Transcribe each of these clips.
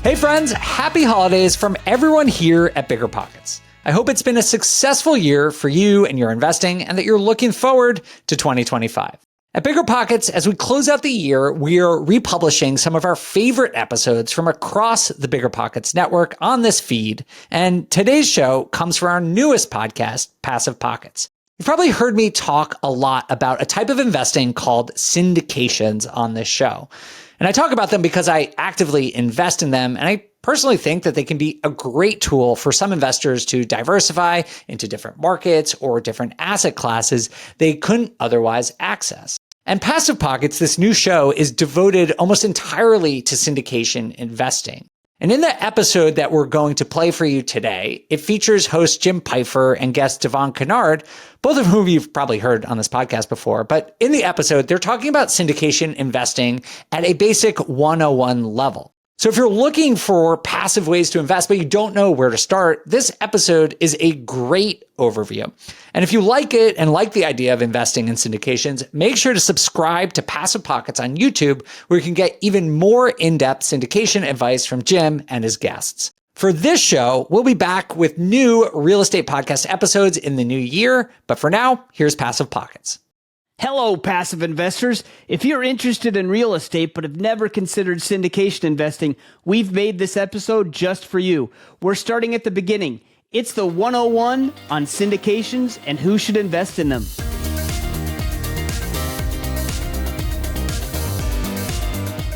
Hey friends, happy holidays from everyone here at BiggerPockets. I hope it's been a successful year for you and your investing and that you're looking forward to 2025. At BiggerPockets, as we close out the year, we are republishing some of our favorite episodes from across the BiggerPockets network on this feed, and today's show comes from our newest podcast, PassivePockets. You've probably heard me talk a lot about a type of investing called syndications on this show. And I talk about them because I actively invest in them, and I personally think that they can be a great tool for some investors to diversify into different markets or different asset classes they couldn't otherwise access. And PassivePockets, this new show, is devoted almost entirely to syndication investing. And in the episode that we're going to play for you today, it features host Jim Pfeifer and guest Devon Kennard, both of whom you've probably heard on this podcast before. But in the episode, they're talking about syndication investing at a basic 101 level. So if you're looking for passive ways to invest, but you don't know where to start, this episode is a great overview. And if you like it and like the idea of investing in syndications, make sure to subscribe to PassivePockets on YouTube, where you can get even more in-depth syndication advice from Jim and his guests. For this show, we'll be back with new real estate podcast episodes in the new year. But for now, here's PassivePockets. Hello, passive investors. If you're interested in real estate but have never considered syndication investing, we've made this episode just for you. We're starting at the beginning. It's the 101 on syndications and who should invest in them.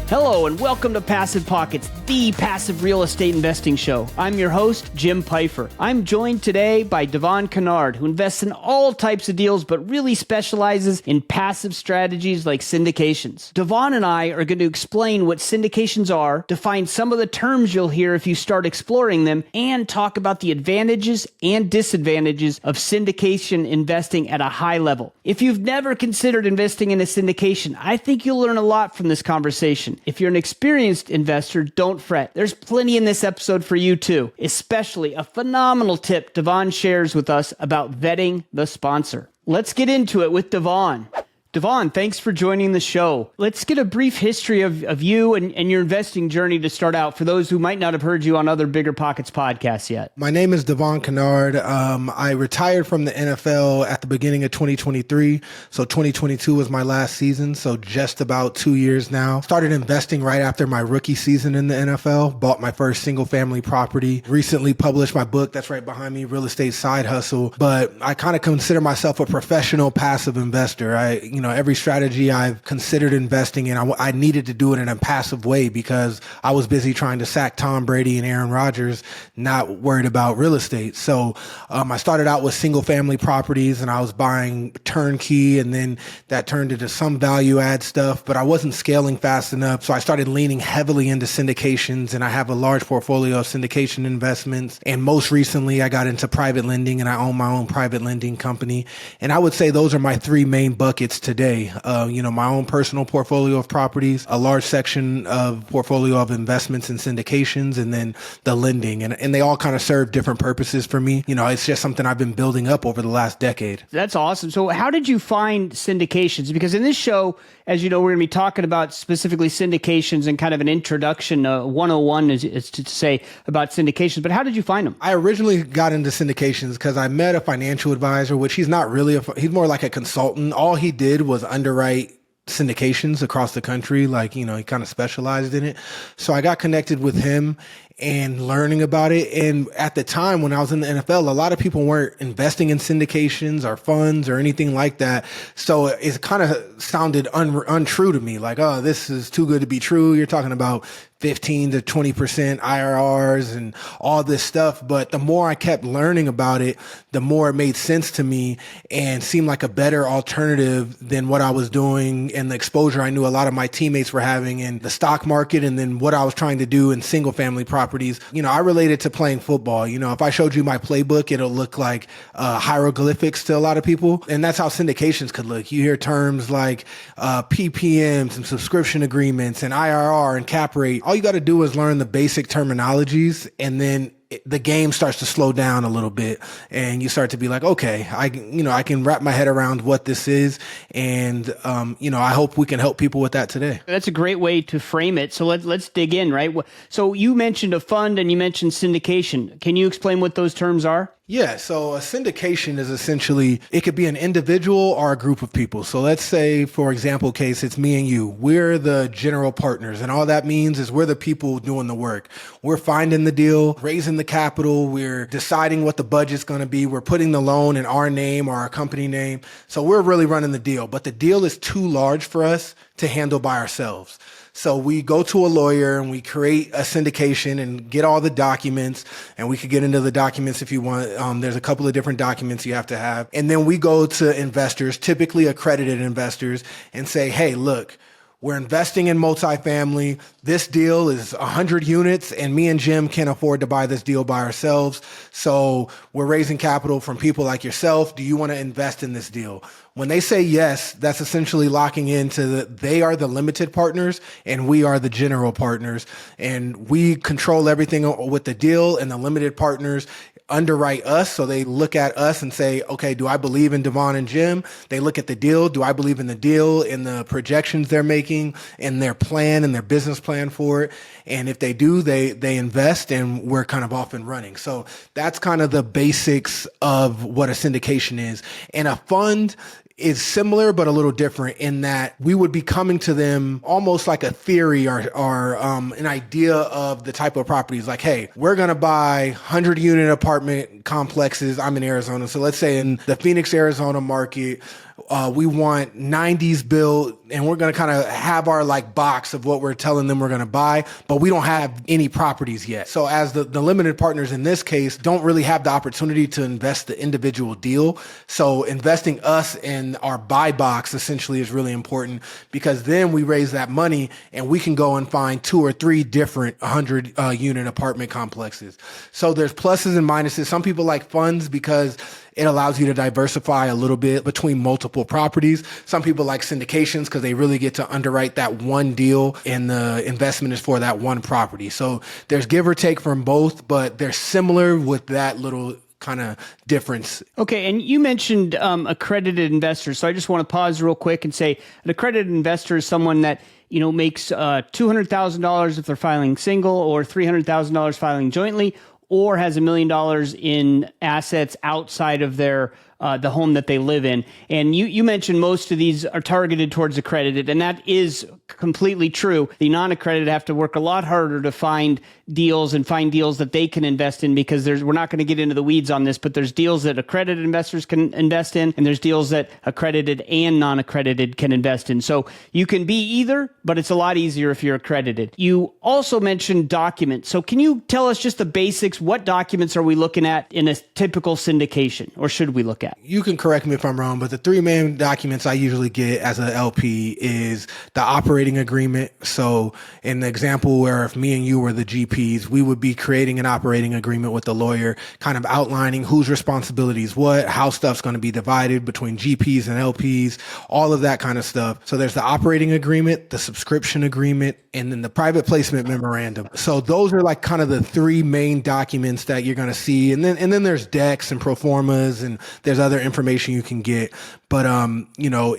Hello and welcome to PassivePockets, the passive real estate investing show. I'm your host, Jim Pfeifer. I'm joined today by Devon Kennard, who invests in all types of deals but really specializes in passive strategies like syndications. Devon and I are going to explain what syndications are, define some of the terms you'll hear if you start exploring them, and talk about the advantages and disadvantages of syndication investing at a high level. If you've never considered investing in a syndication, I think you'll learn a lot from this conversation. If you're an experienced investor, don't fret. There's plenty in this episode for you too, especially a phenomenal tip Devon shares with us about vetting the sponsor. Let's get into it with Devon. Devon, thanks for joining the show. Let's get a brief history of you and your investing journey to start out for those who might not have heard you on other BiggerPockets podcasts yet. My name is Devon Kennard. I retired from the NFL at the beginning of 2023. So 2022 was my last season. So just about 2 years now. Started investing right after my rookie season in the NFL. Bought my first single family property. Recently published my book that's right behind me, Real Estate Side Hustle. But I kind of consider myself a professional passive investor. Every strategy I've considered investing in, I needed to do it in a passive way because I was busy trying to sack Tom Brady and Aaron Rodgers, not worried about real estate. So I started out with single family properties and I was buying turnkey, and then that turned into some value add stuff, but I wasn't scaling fast enough. So I started leaning heavily into syndications, and I have a large portfolio of syndication investments. And most recently I got into private lending, and I own my own private lending company. And I would say those are my three main buckets today. My own personal portfolio of properties, a large section of portfolio of investments and syndications, and then the lending. And they all kind of serve different purposes for me. It's just something I've been building up over the last decade. That's awesome. So how did you find syndications? Because in this show, as you know, we're going to be talking about specifically syndications and kind of an introduction, 101 is to say about syndications. But how did you find them? I originally got into syndications because I met a financial advisor, which he's not really, he's more like a consultant. All he did was underwrite syndications across the country. He kind of specialized in it. So I got connected with him and learning about it. And at the time when I was in the NFL, a lot of people weren't investing in syndications or funds or anything like that. So it kind of sounded untrue to me. Oh, this is too good to be true. You're talking about 15 to 20% IRRs and all this stuff. But the more I kept learning about it, the more it made sense to me and seemed like a better alternative than what I was doing and the exposure I knew a lot of my teammates were having in the stock market, and then what I was trying to do in single family properties. I related to playing football. If I showed you my playbook, it'll look like hieroglyphics to a lot of people. And that's how syndications could look. You hear terms like PPMs and subscription agreements and IRR and cap rate. All you got to do is learn the basic terminologies, and then the game starts to slow down a little bit, and you start to be like, okay, I can wrap my head around what this is. And, I hope we can help people with that today. That's a great way to frame it. So let's dig in, right? So you mentioned a fund and you mentioned syndication. Can you explain what those terms are? Yeah, so a syndication is essentially, it could be an individual or a group of people. So let's say, for example case, it's me and you. We're the general partners, and all that means is we're the people doing the work. We're finding the deal, raising the capital, we're deciding what the budget's going to be, we're putting the loan in our name or our company name. So we're really running the deal, but the deal is too large for us to handle by ourselves. So we go to a lawyer and we create a syndication and get all the documents, and we could get into the documents if you want. There's a couple of different documents you have to have. And then we go to investors, typically accredited investors, and say, hey, look, we're investing in multifamily. This deal is 100 units, and me and Jim can't afford to buy this deal by ourselves. So we're raising capital from people like yourself. Do you want to invest in this deal? When they say yes, that's essentially locking into they are the limited partners and we are the general partners, and we control everything with the deal, and the limited partners underwrite us. So they look at us and say, okay, do I believe in Devon and Jim? They look at the deal. Do I believe in the deal, in the projections they're making, in their plan and their business plan for it? And if they do, they invest, and we're kind of off and running. So that's kind of the basics of what a syndication is. And a fund is similar, but a little different in that we would be coming to them almost like a theory or an idea of the type of properties. Like, hey, we're going to buy 100-unit apartment complexes. I'm in Arizona. So let's say in the Phoenix, Arizona market, we want 90s built, and we're going to kind of have our like box of what we're telling them we're going to buy, but we don't have any properties yet. So as the limited partners in this case don't really have the opportunity to invest the individual deal. So investing us in our buy box essentially is really important, because then we raise that money and we can go and find 2 or 3 different 100 unit apartment complexes. So there's pluses and minuses. Some people like funds because it allows you to diversify a little bit between multiple properties. Some people like syndications because they really get to underwrite that one deal, and the investment is for that one property. So there's give or take from both, but they're similar with that little kind of difference. Okay, and you mentioned accredited investors. So I just want to pause real quick and say an accredited investor is someone that makes $200,000 if they're filing single, or $300,000 filing jointly, or has $1 million in assets outside of their the home that they live in. And you mentioned most of these are targeted towards accredited, and that is completely true. The non-accredited have to work a lot harder to find deals that they can invest in, because we're not going to get into the weeds on this, but there's deals that accredited investors can invest in, and there's deals that accredited and non-accredited can invest in. So you can be either, but it's a lot easier if you're accredited. You also mentioned documents. So can you tell us just the basics? What documents are we looking at in a typical syndication, or should we look at? You can correct me if I'm wrong, but the 3 main documents I usually get as an LP is the operating agreement. So in the example where if me and you were the GPs, we would be creating an operating agreement with the lawyer, kind of outlining whose responsibilities what, how stuff's going to be divided between GPs and LPs, all of that kind of stuff. So there's the operating agreement, the subscription agreement, and then the private placement memorandum. So those are like kind of the 3 main documents that you're going to see. And then there's decks and pro formas, and there's other information you can get. But,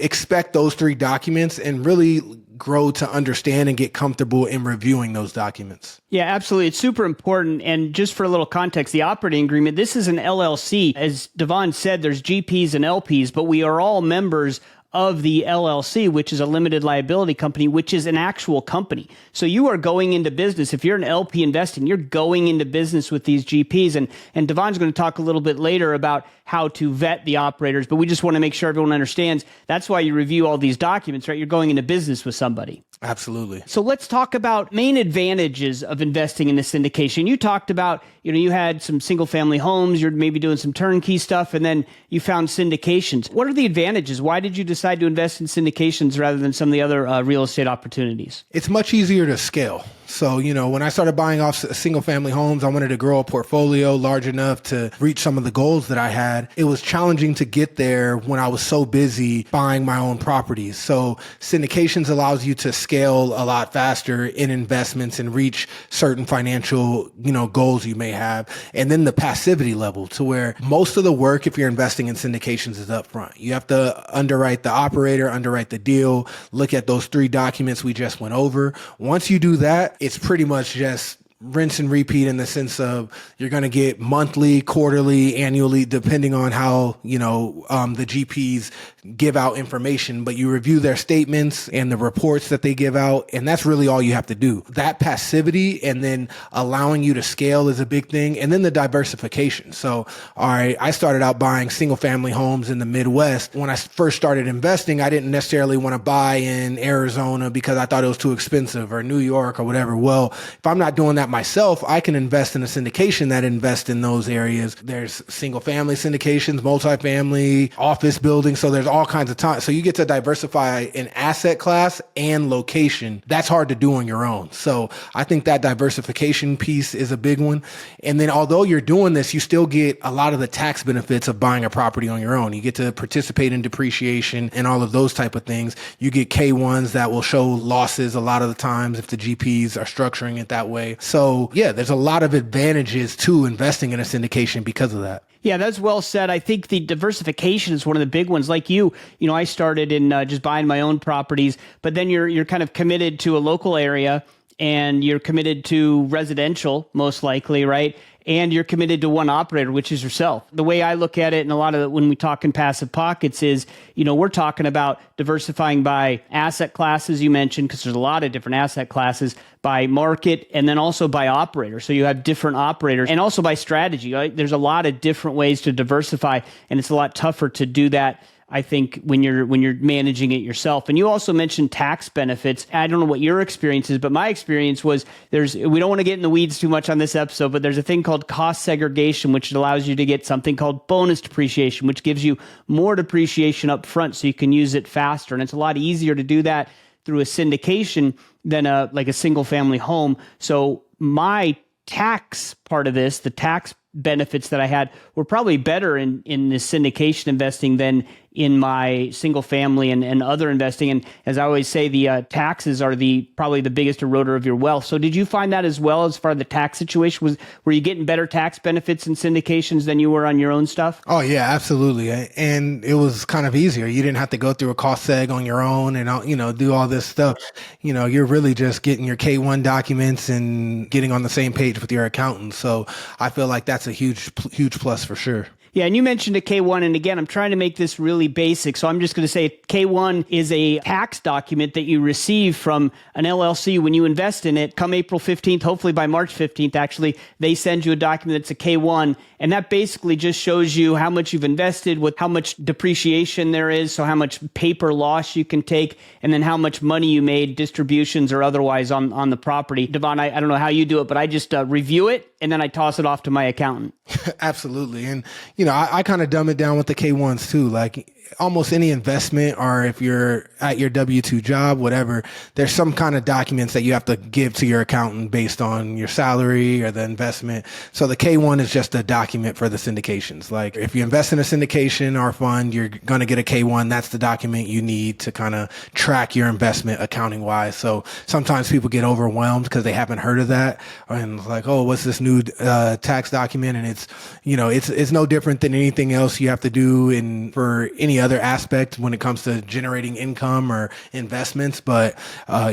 expect those 3 documents and really grow to understand and get comfortable in reviewing those documents. Yeah, absolutely. It's super important. And just for a little context, the operating agreement, this is an LLC. As Devon said, there's GPs and LPs, but we are all members of the LLC, which is a limited liability company, which is an actual company. So you are going into business. If you're an LP investing, you're going into business with these GPs. And Devon's going to talk a little bit later about how to vet the operators, but we just want to make sure everyone understands that's why you review all these documents, right? You're going into business with somebody. Absolutely. So let's talk about main advantages of investing in the syndication. You talked about, you had some single family homes, you're maybe doing some turnkey stuff, and then you found syndications. What are the advantages? Why did you decide to invest in syndications rather than some of the other real estate opportunities? It's much easier to scale. So, when I started buying off single family homes, I wanted to grow a portfolio large enough to reach some of the goals that I had. It was challenging to get there when I was so busy buying my own properties. So syndications allows you to scale a lot faster in investments and reach certain financial, goals you may have. And then the passivity level, to where most of the work, if you're investing in syndications, is up front. You have to underwrite the operator, underwrite the deal, look at those 3 documents we just went over. Once you do that, it's pretty much just rinse and repeat, in the sense of you're going to get monthly, quarterly, annually, depending on how, the GPs give out information, but you review their statements and the reports that they give out. And that's really all you have to do. That passivity and then allowing you to scale is a big thing. And then the diversification. So, all right, I started out buying single family homes in the Midwest. When I first started investing, I didn't necessarily want to buy in Arizona because I thought it was too expensive, or New York or whatever. Well, if I'm not doing that myself, I can invest in a syndication that invests in those areas. There's single family syndications, multifamily, office buildings. So there's all kinds of time. So you get to diversify in asset class and location. That's hard to do on your own. So I think that diversification piece is a big one. And then although you're doing this, you still get a lot of the tax benefits of buying a property on your own. You get to participate in depreciation and all of those type of things. You get K1s that will show losses a lot of the times if the GPs are structuring it that way. So yeah, there's a lot of advantages to investing in a syndication because of that. Yeah, that's well said. I think the diversification is one of the big ones. Like I started in just buying my own properties, but then you're kind of committed to a local area, and you're committed to residential, most likely, right? And you're committed to one operator, which is yourself. The way I look at it, and a lot of it when we talk in Passive Pockets, is, we're talking about diversifying by asset classes, you mentioned, because there's a lot of different asset classes, by market, and then also by operator. So you have different operators, and also by strategy, right? There's a lot of different ways to diversify, and it's a lot tougher to do that, I think, when you're managing it yourself. And you also mentioned tax benefits. I don't know what your experience is, but my experience was we don't want to get in the weeds too much on this episode, but there's a thing called cost segregation, which allows you to get something called bonus depreciation, which gives you more depreciation up front so you can use it faster. And it's a lot easier to do that through a syndication than like a single family home. So my tax part of this, the tax benefits that I had, were probably better in this syndication investing than in my single family and other investing. And as I always say, the taxes are probably the biggest eroder of your wealth. So did you find that as well, as far as the tax situation? Were you getting better tax benefits in syndications than you were on your own stuff? Oh yeah, absolutely. And it was kind of easier. You didn't have to go through a cost seg on your own and, do all this stuff. You're really just getting your K1 documents and getting on the same page with your accountant. So I feel like that's a huge plus for sure. Yeah, and you mentioned a K1, and again, I'm trying to make this really basic, so I'm just going to say K1 is a tax document that you receive from an LLC when you invest in it. Come April 15th, hopefully by March 15th, actually, they send you a document that's a K1, and that basically just shows you how much you've invested, with how much depreciation there is, so how much paper loss you can take, and then how much money you made, distributions or otherwise, on the property. Devon, I don't know how you do it, but I just review it, and then I toss it off to my accountant. Absolutely. And, I kind of dumb it down with the K1s too. Like almost any investment, or if you're at your W-2 job, whatever, there's some kind of documents that you have to give to your accountant based on your salary or the investment. So the K1 is just a document for the syndications. Like if you invest in a syndication or fund, you're going to get a K1. That's the document you need to kind of track your investment accounting wise. So sometimes people get overwhelmed because they haven't heard of that. And it's like, oh, what's this new tax document? And it's, it's no different than anything else you have to do for any other aspect when it comes to generating income or investments, but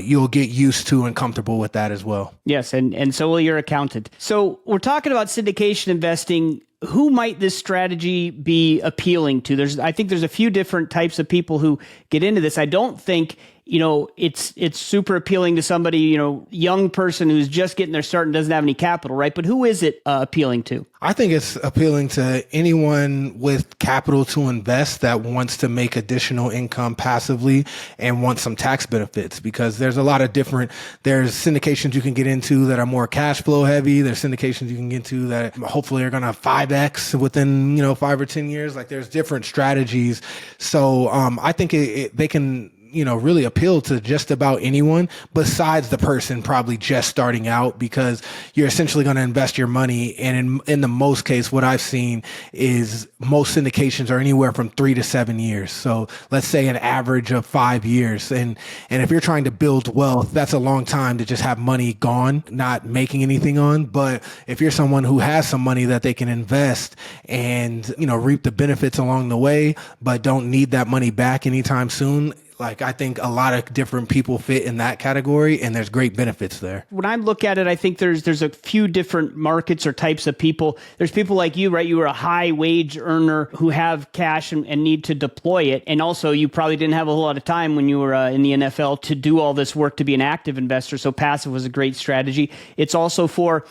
you'll get used to and comfortable with that as well. Yes, and so will your accountant. So we're talking about syndication investing. Who might this strategy be appealing to? I think there's a few different types of people who get into this. I don't think it's super appealing to somebody, young person who's just getting their start and doesn't have any capital, right? But who is it appealing to? I think it's appealing to anyone with capital to invest that wants to make additional income passively and wants some tax benefits, because there's a lot of there's syndications you can get into that are more cash flow heavy. There's syndications you can get into that hopefully are going to 5X within, 5 or 10 years. Like there's different strategies. So, I think they can really appeal to just about anyone besides the person probably just starting out, because you're essentially going to invest your money. And in the most case, what I've seen is most syndications are anywhere from 3 to 7 years. So let's say an average of 5 years. And if you're trying to build wealth, that's a long time to just have money gone, not making anything on. But if you're someone who has some money that they can invest and, reap the benefits along the way, but don't need that money back anytime soon, like, I think a lot of different people fit in that category, and there's great benefits there. When I look at it, I think there's a few different markets or types of people. There's people like you, right? You were a high wage earner who have cash and need to deploy it. And also, you probably didn't have a whole lot of time when you were in the NFL to do all this work to be an active investor. So passive was a great strategy. It's also for,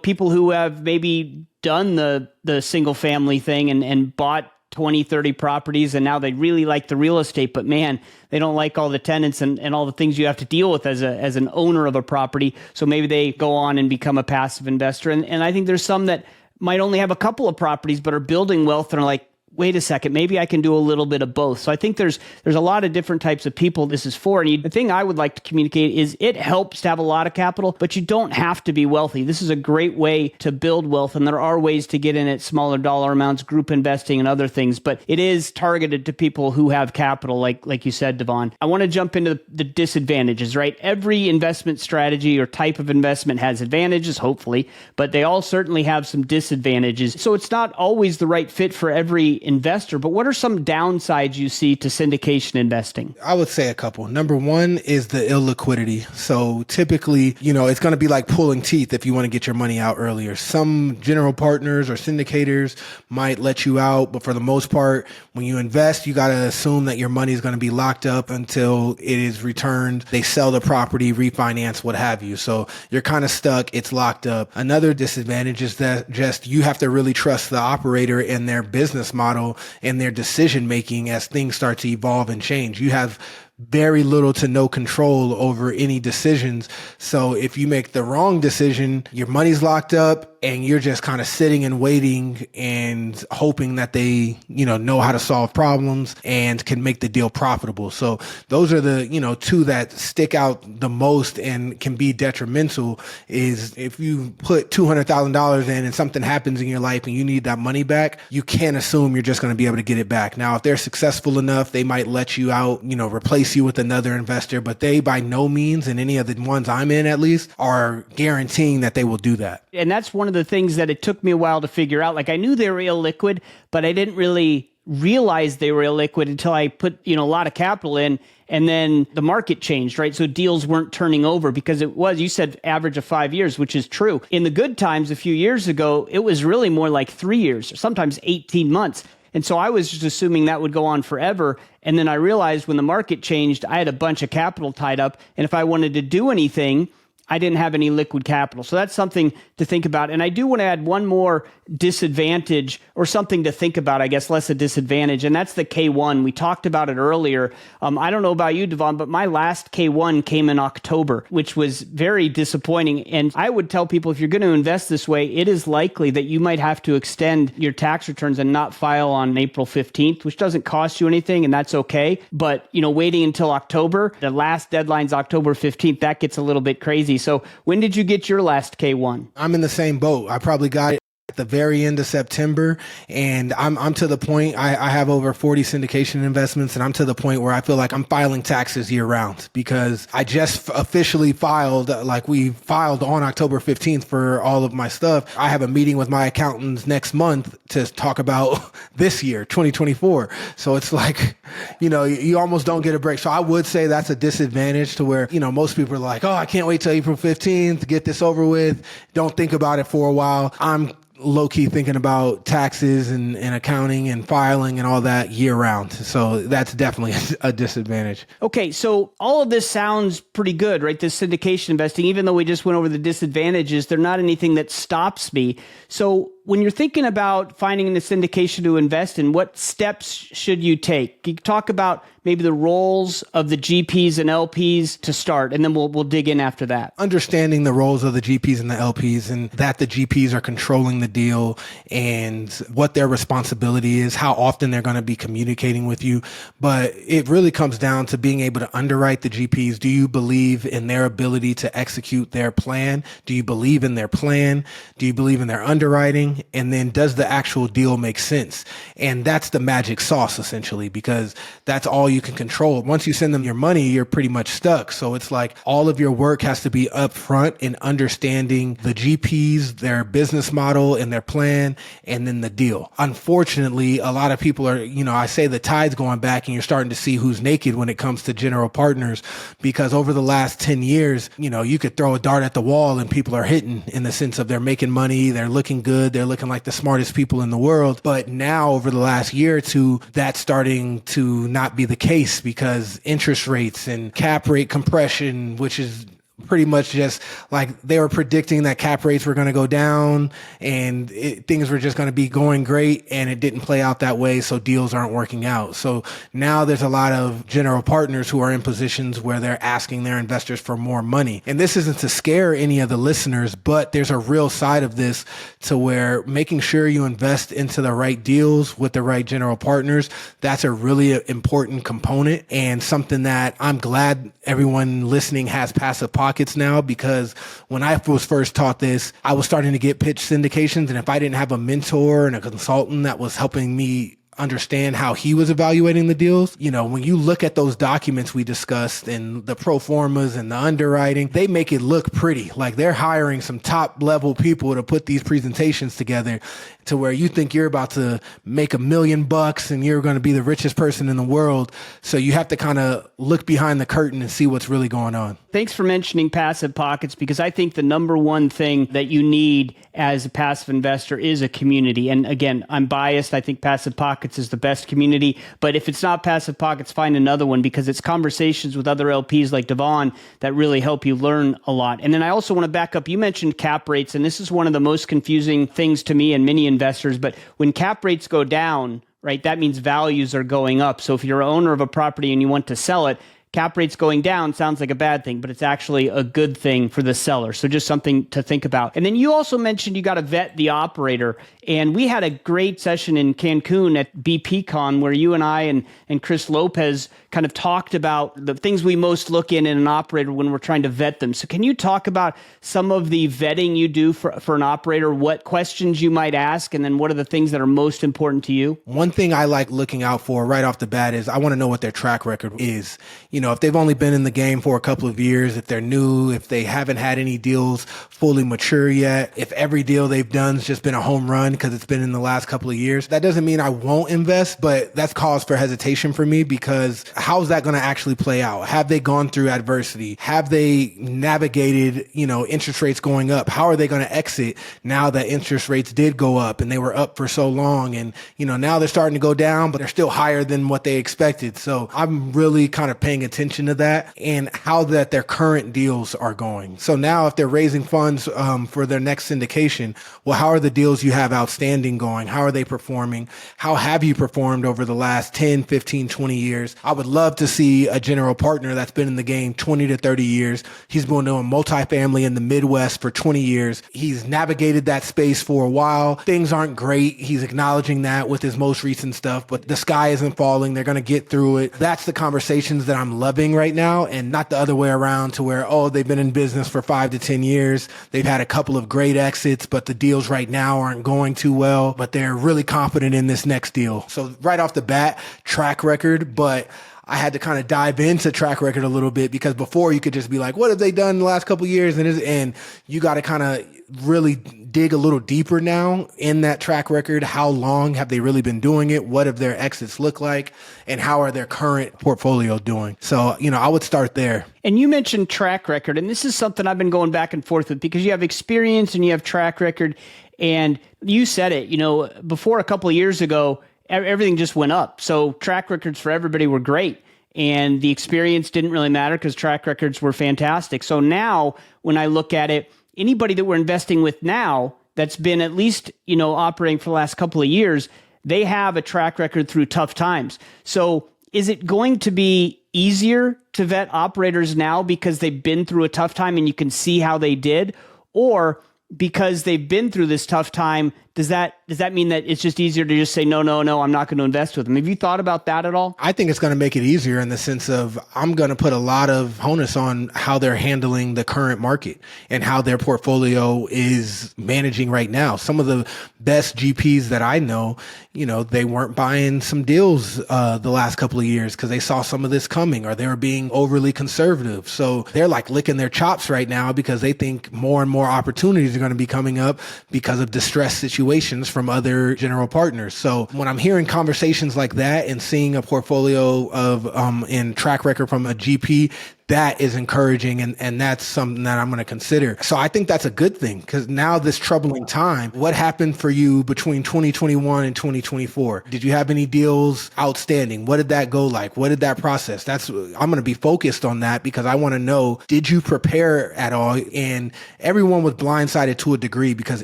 people who have maybe done the single family thing and bought 20, 30 properties, and now they really like the real estate, but man, they don't like all the tenants and all the things you have to deal with as an owner of a property. So maybe they go on and become a passive investor. And I think there's some that might only have a couple of properties, but are building wealth and are like, wait a second, maybe I can do a little bit of both. So I think there's a lot of different types of people this is for. And the thing I would like to communicate is it helps to have a lot of capital, but you don't have to be wealthy. This is a great way to build wealth. And there are ways to get in at smaller dollar amounts, group investing and other things, but it is targeted to people who have capital, like you said, Devon. I want to jump into the disadvantages, right? Every investment strategy or type of investment has advantages, hopefully, but they all certainly have some disadvantages. So it's not always the right fit for every investor, but what are some downsides you see to syndication investing? I would say a couple. Number one is the illiquidity. So typically, it's going to be like pulling teeth if you want to get your money out earlier. Some general partners or syndicators might let you out, but for the most part, when you invest, you got to assume that your money is going to be locked up until it is returned. They sell the property, refinance, what have you. So you're kind of stuck. It's locked up. Another disadvantage is that just you have to really trust the operator and their business model and their decision making as things start to evolve and change. You have very little to no control over any decisions. So if you make the wrong decision, your money's locked up and you're just kind of sitting and waiting and hoping that they, know how to solve problems and can make the deal profitable. So those are the, two that stick out the most and can be detrimental. Is if you put $200,000 in and something happens in your life and you need that money back, you can't assume you're just going to be able to get it back. Now, if they're successful enough, they might let you out, replace you with another investor, but they by no means, and any of the ones I'm in at least, are guaranteeing that they will do that. And that's one of the things that it took me a while to figure out. Like, I knew they were illiquid, but I didn't really realize they were illiquid until I put, a lot of capital in, and then the market changed, right? So deals weren't turning over because it was, you said average of 5 years, which is true. In the good times a few years ago, it was really more like 3 years, or sometimes 18 months. And so I was just assuming that would go on forever. And then I realized when the market changed, I had a bunch of capital tied up. And if I wanted to do anything, I didn't have any liquid capital. So that's something to think about. And I do want to add one more disadvantage, or something to think about, I guess, less a disadvantage. And that's the K1. We talked about it earlier. I don't know about you, Devon, but my last K1 came in October, which was very disappointing. And I would tell people, if you're going to invest this way, it is likely that you might have to extend your tax returns and not file on April 15th, which doesn't cost you anything, and that's okay. But, waiting until October, the last deadline's October 15th, that gets a little bit crazy. So when did you get your last K1? I'm in the same boat. I probably got it at the very end of September, and I'm to the point, I have over 40 syndication investments, and I'm to the point where I feel like I'm filing taxes year round, because I just officially filed, like we filed on October 15th for all of my stuff. I have a meeting with my accountants next month to talk about this year, 2024. So it's like, you almost don't get a break. So I would say that's a disadvantage, to where, most people are like, oh, I can't wait till April 15th to get this over with. Don't think about it for a while. I'm low-key thinking about taxes and accounting and filing and all that year round. So that's definitely a disadvantage. Okay, so all of this sounds pretty good, right? This syndication investing, even though we just went over the disadvantages, they're not anything that stops me. So when you're thinking about finding the syndication to invest in, what steps should you take? Can you talk about maybe the roles of the GPs and LPs to start, and then we'll dig in after that. Understanding the roles of the GPs and the LPs, and that the GPs are controlling the deal and what their responsibility is, how often they're going to be communicating with you. But it really comes down to being able to underwrite the GPs. Do you believe in their ability to execute their plan? Do you believe in their plan? Do you believe in their underwriting? And then does the actual deal make sense? And that's the magic sauce, essentially, because that's all you can control. Once you send them your money, you're pretty much stuck. So it's like all of your work has to be upfront in understanding the GPs, their business model and their plan, and then the deal. Unfortunately, a lot of people are, I say the tide's going back and you're starting to see who's naked when it comes to general partners, because over the last 10 years, you could throw a dart at the wall and people are hitting, in the sense of they're making money, they're looking good, they're looking like the smartest people in the world. But now over the last year or two, that's starting to not be the case, because interest rates and cap rate compression, which is pretty much just like they were predicting that cap rates were going to go down and things were just going to be going great, and it didn't play out that way. So deals aren't working out. So now there's a lot of general partners who are in positions where they're asking their investors for more money. And this isn't to scare any of the listeners, but there's a real side of this to where making sure you invest into the right deals with the right general partners, that's a really important component, and something that I'm glad everyone listening has PassivePockets now, because when I was first taught this, I was starting to get pitched syndications. And if I didn't have a mentor and a consultant that was helping me understand how he was evaluating the deals, when you look at those documents we discussed and the pro formas and the underwriting, they make it look pretty. Like they're hiring some top level people to put these presentations together to where you think you're about to make $1 million and you're going to be the richest person in the world. So you have to kind of look behind the curtain and see what's really going on. Thanks for mentioning PassivePockets, because I think the number one thing that you need as a passive investor is a community. And again, I'm biased. I think PassivePockets is the best community. But if it's not PassivePockets, find another one, because it's conversations with other LPs like Devon that really help you learn a lot. And then I also want to back up. You mentioned cap rates, and this is one of the most confusing things to me and many investors. But when cap rates go down, right, that means values are going up. So if you're an owner of a property and you want to sell it, cap rates going down sounds like a bad thing, but it's actually a good thing for the seller. So just something to think about. And then you also mentioned you got to vet the operator. And we had a great session in Cancun at BPCon where you and I and Chris Lopez kind of talked about the things we most look in an operator when we're trying to vet them. So can you talk about some of the vetting you do for an operator, what questions you might ask, and then what are the things that are most important to you? One thing I like looking out for right off the bat is I want to know what their track record is. If they've only been in the game for a couple of years, if they're new, if they haven't had any deals fully mature yet, if every deal they've done has just been a home run because it's been in the last couple of years, that doesn't mean I won't invest, but that's cause for hesitation for me, because how's that going to actually play out? Have they gone through adversity? Have they navigated, interest rates going up? How are they going to exit now that interest rates did go up and they were up for so long? And, now they're starting to go down, but they're still higher than what they expected. So I'm really kind of paying attention to that and how that their current deals are going. So now if they're raising funds for their next syndication, well, how are the deals you have outstanding going? How are they performing? How have you performed over the last 10, 15, 20 years? I would love to see a general partner that's been in the game 20 to 30 years. He's been doing multifamily in the Midwest for 20 years. He's navigated that space for a while. Things aren't great. He's acknowledging that with his most recent stuff, but the sky isn't falling. They're going to get through it. That's the conversations that I'm loving right now, and not the other way around to where, they've been in business for 5 to 10 years. They've had a couple of great exits, but the deals right now aren't going too well, but they're really confident in this next deal. So right off the bat, track record, but I had to kind of dive into track record a little bit, because before you could just be like, what have they done in the last couple of years? And you got to kind of really dig a little deeper now in that track record. How long have they really been doing it? What have their exits look like? And how are their current portfolio doing? So, I would start there. And you mentioned track record, and this is something I've been going back and forth with, because you have experience and you have track record. And you said it, before a couple of years ago, everything just went up. So track records for everybody were great. And the experience didn't really matter because track records were fantastic. So now when I look at it, anybody that we're investing with now that's been at least, operating for the last couple of years, they have a track record through tough times. So is it going to be easier to vet operators now because they've been through a tough time and you can see how they did? Or because they've been through this tough time, does that mean that it's just easier to just say, no, I'm not going to invest with them? Have you thought about that at all? I think it's going to make it easier in the sense of I'm going to put a lot of onus on how they're handling the current market and how their portfolio is managing right now. Some of the best GPs that I know, they weren't buying some deals the last couple of years because they saw some of this coming, or they were being overly conservative. So they're like licking their chops right now because they think more and more opportunities are going to be coming up because of distressed situations from other general partners. So when I'm hearing conversations like that and seeing a portfolio of and track record from a GP, that is encouraging, and that's something that I'm going to consider. So I think that's a good thing, because now this troubling time, what happened for you between 2021 and 2024? Did you have any deals outstanding? What did that go like? What did that process? I'm going to be focused on that because I want to know, did you prepare at all? And everyone was blindsided to a degree because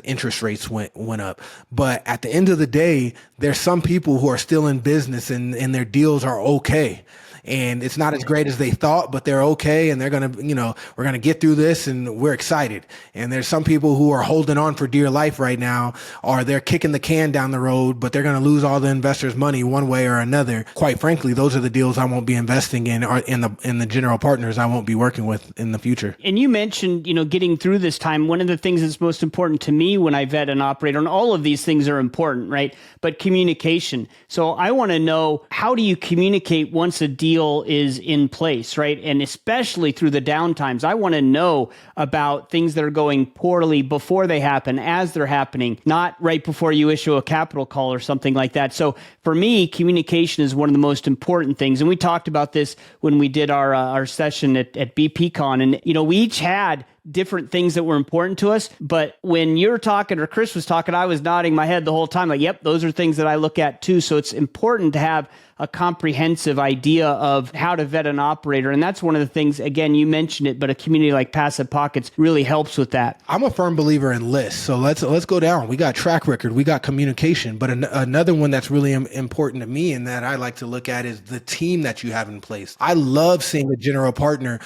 interest rates went up. But at the end of the day, there's some people who are still in business and their deals are okay. And it's not as great as they thought, but they're okay. And they're going to, we're going to get through this and we're excited. And there's some people who are holding on for dear life right now, or they're kicking the can down the road, but they're going to lose all the investors' money one way or another. Quite frankly, those are the deals I won't be investing in, or in the general partners I won't be working with in the future. And you mentioned, getting through this time. One of the things that's most important to me when I vet an operator, and all of these things are important, right? But communication. So I want to know, how do you communicate once a deal is in place, right? And especially through the downtimes, I want to know about things that are going poorly before they happen, as they're happening, not right before you issue a capital call or something like that. So for me, communication is one of the most important things. And we talked about this when we did our session at BPCon. And, we each had different things that were important to us. But when you're talking or Chris was talking, I was nodding my head the whole time, like, yep, those are things that I look at too. So it's important to have a comprehensive idea of how to vet an operator. And that's one of the things, again, you mentioned it, but a community like PassivePockets really helps with that. I'm a firm believer in lists. So let's go down. We got track record, we got communication, but another one that's really important to me and that I like to look at is the team that you have in place. I love seeing a general partner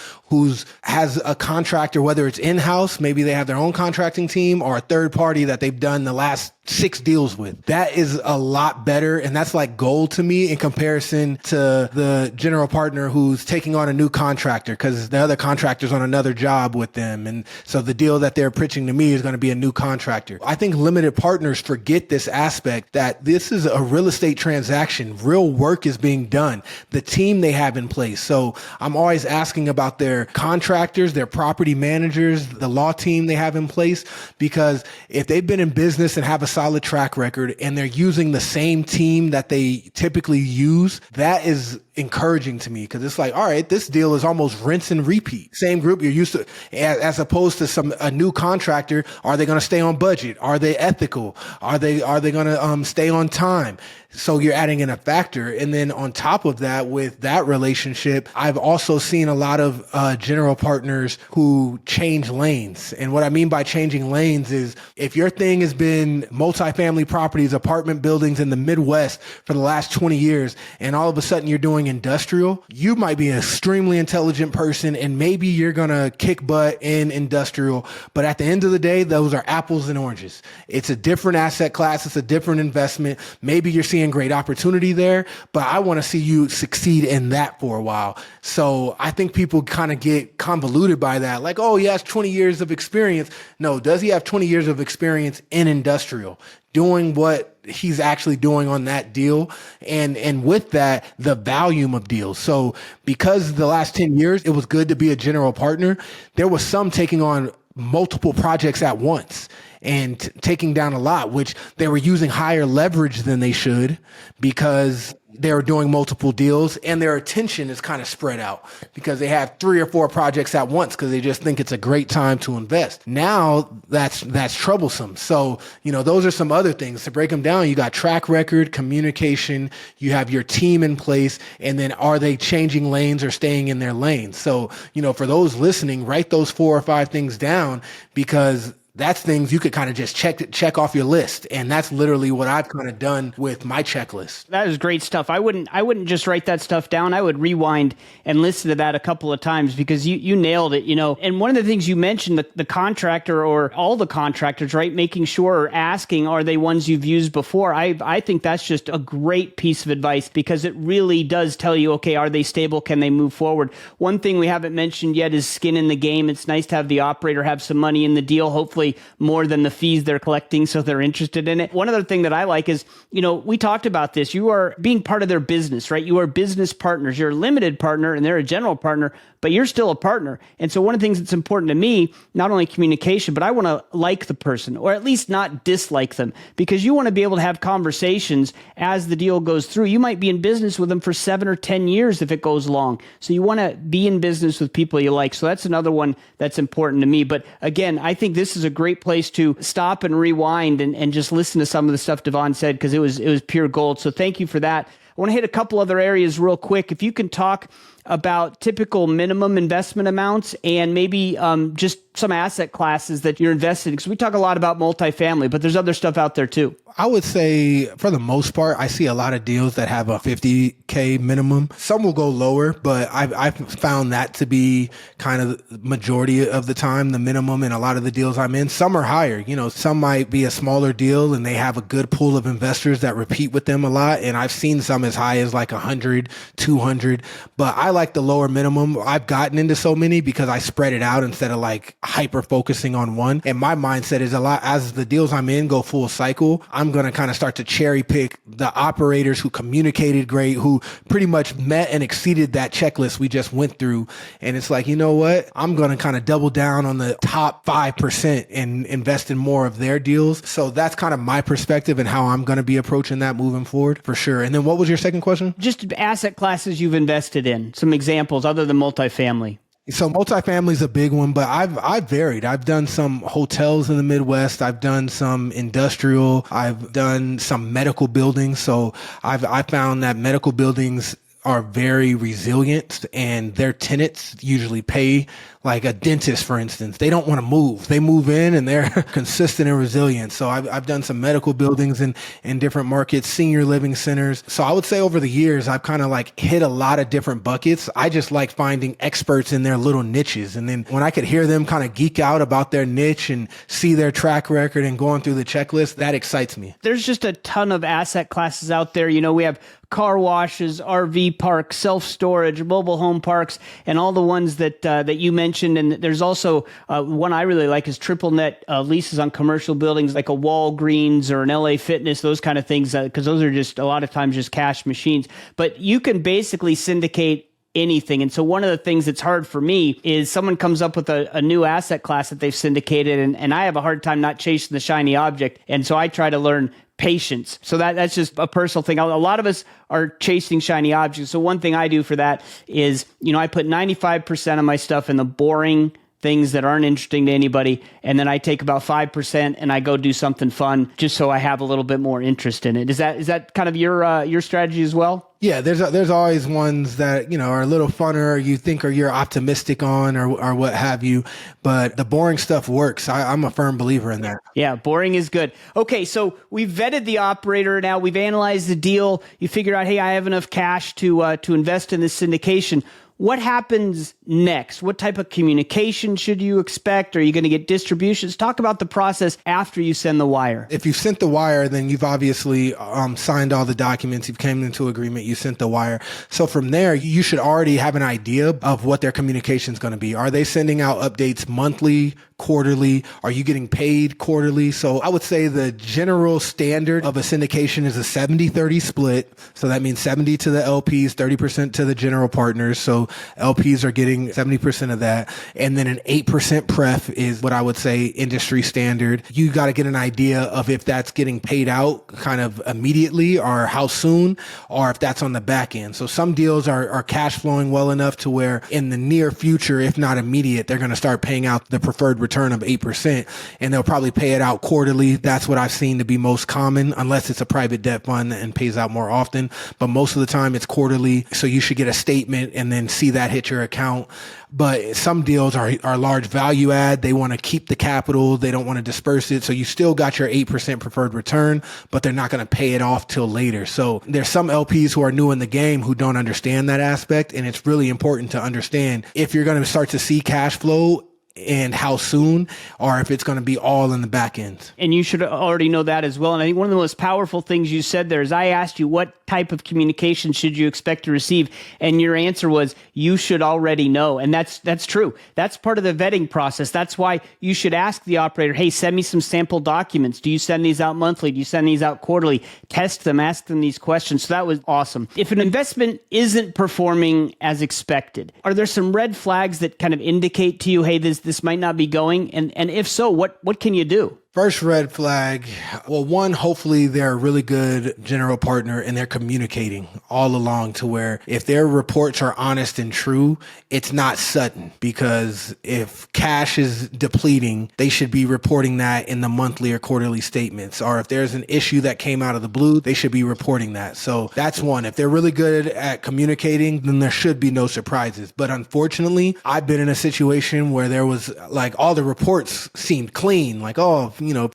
has a contractor, whether it's in-house, maybe they have their own contracting team, or a third party that they've done the last 6 deals with. That is a lot better. And that's like gold to me in comparison to the general partner who's taking on a new contractor because the other contractor's on another job with them. And so the deal that they're pitching to me is going to be a new contractor. I think limited partners forget this aspect that this is a real estate transaction. Real work is being done. The team they have in place. So I'm always asking about their contractors, their property managers, the law team they have in place, because if they've been in business and have a solid track record and they're using the same team that they typically use, that is encouraging to me, because it's like, all right, this deal is almost rinse and repeat. Same group you're used to, as opposed to a new contractor. Are they going to stay on budget? Are they ethical? Are they going to stay on time? So you're adding in a factor. And then on top of that, with that relationship, I've also seen a lot of general partners who change lanes. And what I mean by changing lanes is if your thing has been multifamily properties, apartment buildings in the Midwest for the last 20 years, and all of a sudden you're doing industrial, you might be an extremely intelligent person and maybe you're going to kick butt in industrial. But at the end of the day, those are apples and oranges. It's a different asset class. It's a different investment. Maybe you're seeing great opportunity there, but I want to see you succeed in that for a while. So I think people kind of get convoluted by that. Like, oh, he has 20 years of experience. No, does he have 20 years of experience in industrial, doing what he's actually doing on that deal? And with that, the volume of deals. So because the last 10 years, it was good to be a general partner, there was some taking on multiple projects at once and taking down a lot, which they were using higher leverage than they should because they were doing multiple deals, and their attention is kind of spread out because they have 3 or 4 projects at once because they just think it's a great time to invest. Now that's troublesome. So, those are some other things. To break them down, you got track record, communication, you have your team in place, and then are they changing lanes or staying in their lanes? So, for those listening, write those 4 or 5 things down, because That's things you could kind of just check off your list. And that's literally what I've kind of done with my checklist. That is great stuff. I wouldn't just write that stuff down. I would rewind and listen to that a couple of times because you nailed it, And one of the things you mentioned, the contractor or all the contractors, right? Making sure or asking, are they ones you've used before? I think that's just a great piece of advice because it really does tell you, okay, are they stable? Can they move forward? One thing we haven't mentioned yet is skin in the game. It's nice to have the operator have some money in the deal, hopefully more than the fees they're collecting, so they're interested in it. One other thing that I like is, we talked about this. You are being part of their business, right? You are business partners. You're a limited partner and they're a general partner, but you're still a partner. And so one of the things that's important to me, not only communication, but I want to like the person or at least not dislike them because you want to be able to have conversations as the deal goes through. You might be in business with them for 7 or 10 years if it goes long. So you want to be in business with people you like. So that's another one that's important to me. But again, I think this is a great place to stop and rewind and just listen to some of the stuff Devon said because it was pure gold. So thank you for that. I want to hit a couple other areas real quick. If you can talk about typical minimum investment amounts and maybe just some asset classes that you're invested in, because we talk a lot about multifamily, but there's other stuff out there too. I would say for the most part, I see a lot of deals that have a 50K minimum. Some will go lower, but I've found that to be kind of the majority of the time, the minimum in a lot of the deals I'm in. Some are higher. Some might be a smaller deal and they have a good pool of investors that repeat with them a lot. And I've seen some as high as like 100, 200, but I like the lower minimum. I've gotten into so many because I spread it out instead of like hyper focusing on one. And my mindset is a lot as the deals I'm in go full cycle, I'm going to kind of start to cherry pick the operators who communicated great, who pretty much met and exceeded that checklist we just went through. And it's like, you know what? I'm going to kind of double down on the top 5% and invest in more of their deals. So that's kind of my perspective and how I'm going to be approaching that moving forward for sure. And then what was your second question? Just asset classes you've invested in, some examples other than multifamily. So multifamily is a big one, but I've varied. I've done some hotels in the Midwest. I've done some industrial. I've done some medical buildings. So I found that medical buildings are very resilient and their tenants usually pay. Like a dentist, for instance, they don't want to move. They move in and they're consistent and resilient. So I've done some medical buildings in different markets, senior living centers. So I would say over the years, I've kind of like hit a lot of different buckets. I just like finding experts in their little niches. And then when I could hear them kind of geek out about their niche and see their track record and going through the checklist, that excites me. There's just a ton of asset classes out there. We have car washes, RV parks, self-storage, mobile home parks, and all the ones that you mentioned. And there's also one I really like is triple net leases on commercial buildings like a Walgreens or an LA Fitness, those kind of things, because those are just a lot of times just cash machines. But you can basically syndicate anything. And so one of the things that's hard for me is someone comes up with a new asset class that they've syndicated, and I have a hard time not chasing the shiny object. And so I try to learn patience. So that's just a personal thing. A lot of us are chasing shiny objects. So one thing I do for that is, I put 95% of my stuff in the boring things that aren't interesting to anybody. And then I take about 5% and I go do something fun just so I have a little bit more interest in it. Is that kind of your strategy as well? Yeah, there's always ones that, are a little funner, you think, or you're optimistic on or what have you. But the boring stuff works. I'm a firm believer in that. Yeah, boring is good. Okay, so we've vetted the operator now. We've analyzed the deal. You figure out, hey, I have enough cash to invest in this syndication. What happens next? What type of communication should you expect? Are you going to get distributions? Talk about the process after you send the wire. If you've sent the wire, then you've obviously signed all the documents. You've came into agreement. You sent the wire. So from there, you should already have an idea of what their communication is going to be. Are they sending out updates monthly, quarterly? Are you getting paid quarterly? So I would say the general standard of a syndication is a 70-30 split. So that means 70 to the LPs, 30% to the general partners. So LPs are getting 70% of that. And then an 8% pref is what I would say industry standard. You got to get an idea of if that's getting paid out kind of immediately or how soon, or if that's on the back end. So some deals are cash flowing well enough to where in the near future, if not immediate, they're going to start paying out the preferred return of 8%, and they'll probably pay it out quarterly. That's what I've seen to be most common, unless it's a private debt fund and pays out more often. But most of the time it's quarterly. So you should get a statement and then see that hit your account. But some deals are large value add. They want to keep the capital. They don't want to disperse it. So you still got your 8% preferred return, but they're not going to pay it off till later. So there's some LPs who are new in the game who don't understand that aspect. And it's really important to understand if you're going to start to see cash flow and how soon, or if it's going to be all in the back end. And you should already know that as well. And I think one of the most powerful things you said there is I asked you what type of communication should you expect to receive, and your answer was you should already know. And that's true. That's part of the vetting process. That's why you should ask the operator, hey, send me some sample documents. Do you send these out monthly? Do you send these out quarterly? Test them, ask them these questions. So that was awesome. If an investment isn't performing as expected, are there some red flags that kind of indicate to you, hey, this might not be going? And if so, what can you do? First red flag, well, one, hopefully they're a really good general partner and they're communicating all along to where if their reports are honest and true, it's not sudden, because if cash is depleting, they should be reporting that in the monthly or quarterly statements. Or if there's an issue that came out of the blue, they should be reporting that. So that's one. If they're really good at communicating, then there should be no surprises. But unfortunately, I've been in a situation where there was like all the reports seemed clean, like, oh,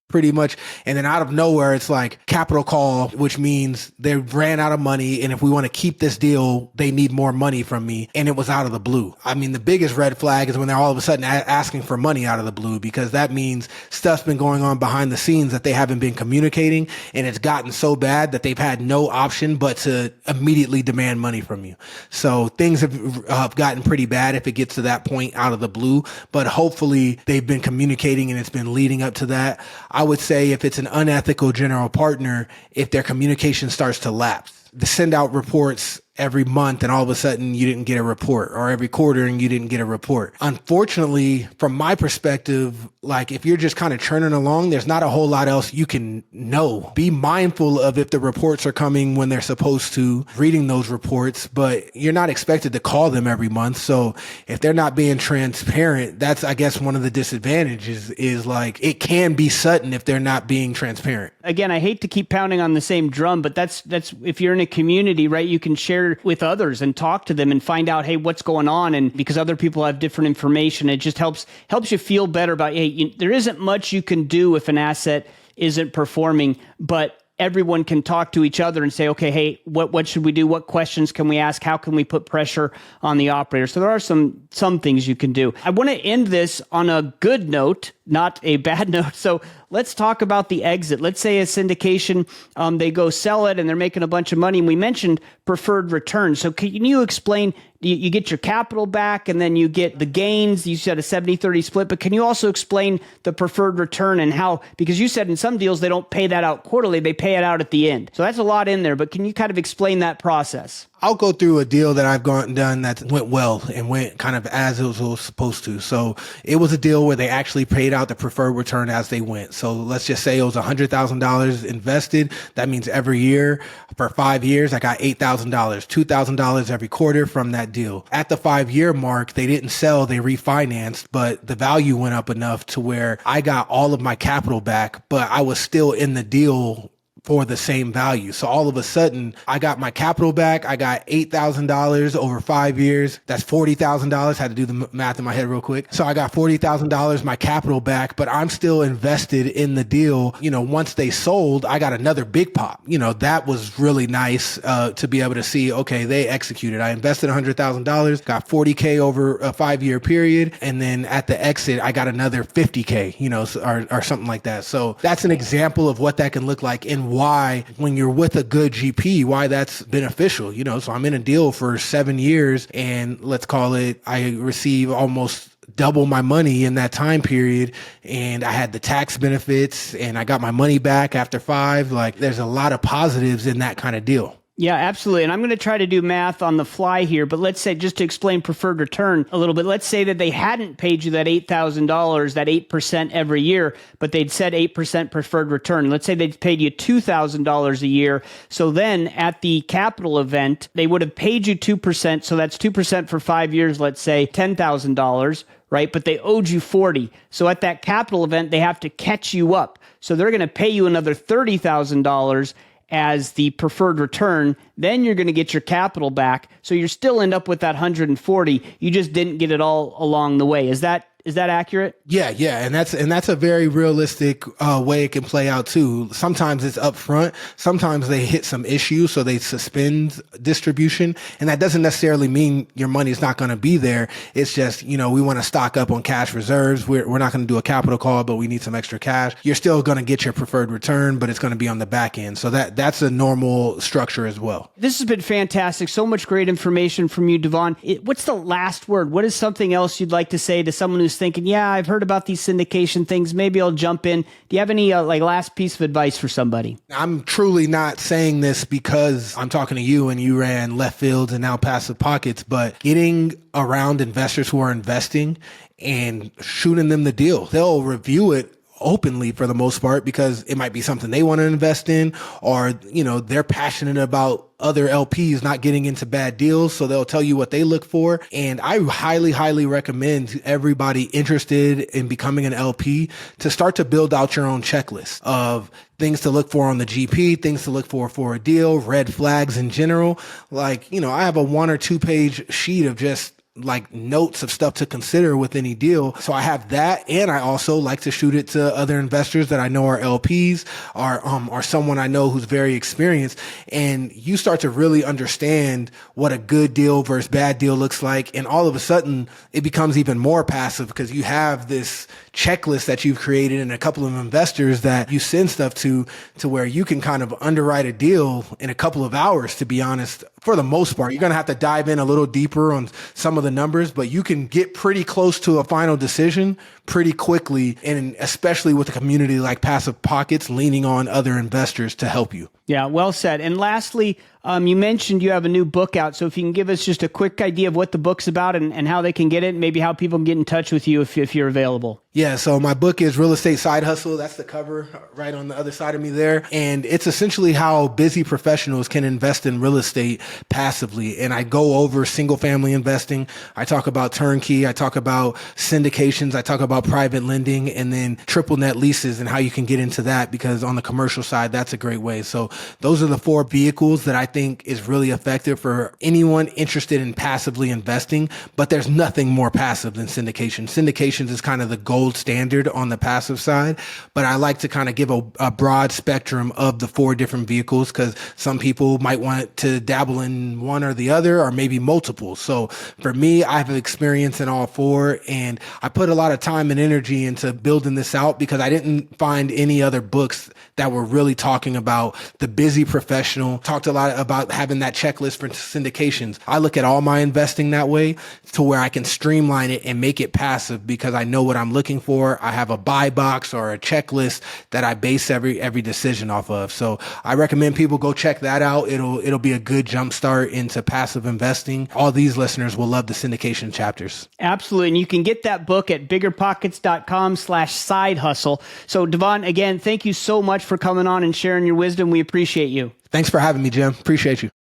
pretty much. And then out of nowhere, it's like capital call, which means they ran out of money. And if we want to keep this deal, they need more money from me. And it was out of the blue. I mean, the biggest red flag is when they're all of a sudden asking for money out of the blue, because that means stuff's been going on behind the scenes that they haven't been communicating. And it's gotten so bad that they've had no option but to immediately demand money from you. So things have gotten pretty bad if it gets to that point out of the blue. But hopefully they've been communicating and it's been leading up to that. I would say if it's an unethical general partner, if their communication starts to lapse, to send out reports every month and all of a sudden you didn't get a report, or every quarter and you didn't get a report. Unfortunately, from my perspective, like if you're just kind of churning along, there's not a whole lot else you can know. Be mindful of if the reports are coming when they're supposed to, reading those reports, but you're not expected to call them every month. So if they're not being transparent, that's, I guess, one of the disadvantages is like it can be sudden if they're not being transparent. Again, I hate to keep pounding on the same drum, but that's if you're in a community, right, you can share with others and talk to them and find out, hey, what's going on? And because other people have different information, it just helps you feel better about, hey, there isn't much you can do if an asset isn't performing, but everyone can talk to each other and say, okay, hey, what should we do? What questions can we ask? How can we put pressure on the operator? So there are some things you can do. I want to end this on a good note, not a bad note. So let's talk about the exit. Let's say a syndication, they go sell it and they're making a bunch of money. And we mentioned preferred return. So can you explain, you get your capital back and then you get the gains. You said a 70-30 split, but can you also explain the preferred return and how, because you said in some deals, they don't pay that out quarterly, they pay it out at the end. So that's a lot in there, but can you kind of explain that process? I'll go through a deal that I've done that went well and went kind of as it was supposed to. So it was a deal where they actually paid out the preferred return as they went. So let's just say it was $100,000 invested. That means every year for 5 years, I got $8,000, $2,000 every quarter from that deal. At the 5-year mark, they didn't sell, they refinanced, but the value went up enough to where I got all of my capital back, but I was still in the deal for the same value. So all of a sudden, I got my capital back. I got $8,000 over 5 years. That's $40,000. Had to do the math in my head real quick. So I got $40,000, my capital back, but I'm still invested in the deal. Once they sold, I got another big pop. That was really nice to be able to see, okay, they executed. I invested $100,000, got $40K over a 5-year period. And then at the exit, I got another $50K, or something like that. So that's an example of what that can look like and why, when you're with a good GP, why that's beneficial. So I'm in a deal for 7 years and let's call it, I receive almost double my money in that time period. And I had the tax benefits and I got my money back after 5. Like there's a lot of positives in that kind of deal. Yeah, absolutely. And I'm going to try to do math on the fly here, but let's say, just to explain preferred return a little bit, let's say that they hadn't paid you that $8,000, that 8% every year, but they'd said 8% preferred return. Let's say they'd paid you $2,000 a year. So then at the capital event, they would have paid you 2%. So that's 2% for 5 years, let's say $10,000, right? But they owed you 40. So at that capital event, they have to catch you up. So they're going to pay you another $30,000. as the preferred return, then you're going to get your capital back. So you still end up with that 140. You just didn't get it all along the way. Is that accurate? Yeah, and that's a very realistic way it can play out too. Sometimes it's upfront. Sometimes they hit some issues, so they suspend distribution, and that doesn't necessarily mean your money's not going to be there. It's just, we want to stock up on cash reserves. We're not going to do a capital call, but we need some extra cash. You're still going to get your preferred return, but it's going to be on the back end. So that's a normal structure as well. This has been fantastic. So much great information from you, Devon. What's the last word? What is something else you'd like to say to someone who's thinking, yeah, I've heard about these syndication things, maybe I'll jump in? Do you have any last piece of advice for somebody? I'm truly not saying this because I'm talking to you and you ran Left Fields and now Passive Pockets, but getting around investors who are investing and shooting them the deal. They'll review it openly for the most part because it might be something they want to invest in, or they're passionate about other LPs not getting into bad deals, so they'll tell you what they look for. And I highly recommend to everybody interested in becoming an LP to start to build out your own checklist of things to look for on the GP, things to look for a deal, red flags in general. I have a 1 or 2 page sheet of just notes of stuff to consider with any deal. So I have that, and I also like to shoot it to other investors that I know are LPs or someone I know who's very experienced. And you start to really understand what a good deal versus bad deal looks like. And all of a sudden it becomes even more passive because you have this checklist that you've created and a couple of investors that you send stuff to where you can kind of underwrite a deal in a couple of hours, to be honest. For the most part, you're going to have to dive in a little deeper on some of the numbers, but you can get pretty close to a final decision pretty quickly, and especially with a community like Passive Pockets leaning on other investors to help you. Yeah, well said. And lastly, you mentioned you have a new book out. So if you can give us just a quick idea of what the book's about and how they can get it, maybe how people can get in touch with you if you're available. Yeah, so my book is Real Estate Side Hustle. That's the cover right on the other side of me there. And it's essentially how busy professionals can invest in real estate passively. And I go over single family investing. I talk about turnkey. I talk about syndications. I talk about private lending, and then triple net leases and how you can get into that, because on the commercial side, that's a great way. So those are the 4 vehicles that I think is really effective for anyone interested in passively investing. But there's nothing more passive than syndication. Syndications is kind of the gold standard on the passive side, but I like to kind of give a broad spectrum of the 4 different vehicles, because some people might want to dabble in one or the other, or maybe multiple. So for me, I have experience in all 4, and I put a lot of time and energy into building this out because I didn't find any other books that were really talking about the busy professional. Talked a lot about having that checklist for syndications. I look at all my investing that way, to where I can streamline it and make it passive because I know what I'm looking for. I have a buy box or a checklist that I base every decision off of. So I recommend people go check that out. It'll be a good jump start into passive investing. All these listeners will love the syndication chapters. Absolutely. And you can get that book at biggerpockets.com/side hustle. So Devon, again, thank you so much for coming on and sharing your wisdom. We appreciate you. Thanks for having me, Jim. Appreciate you.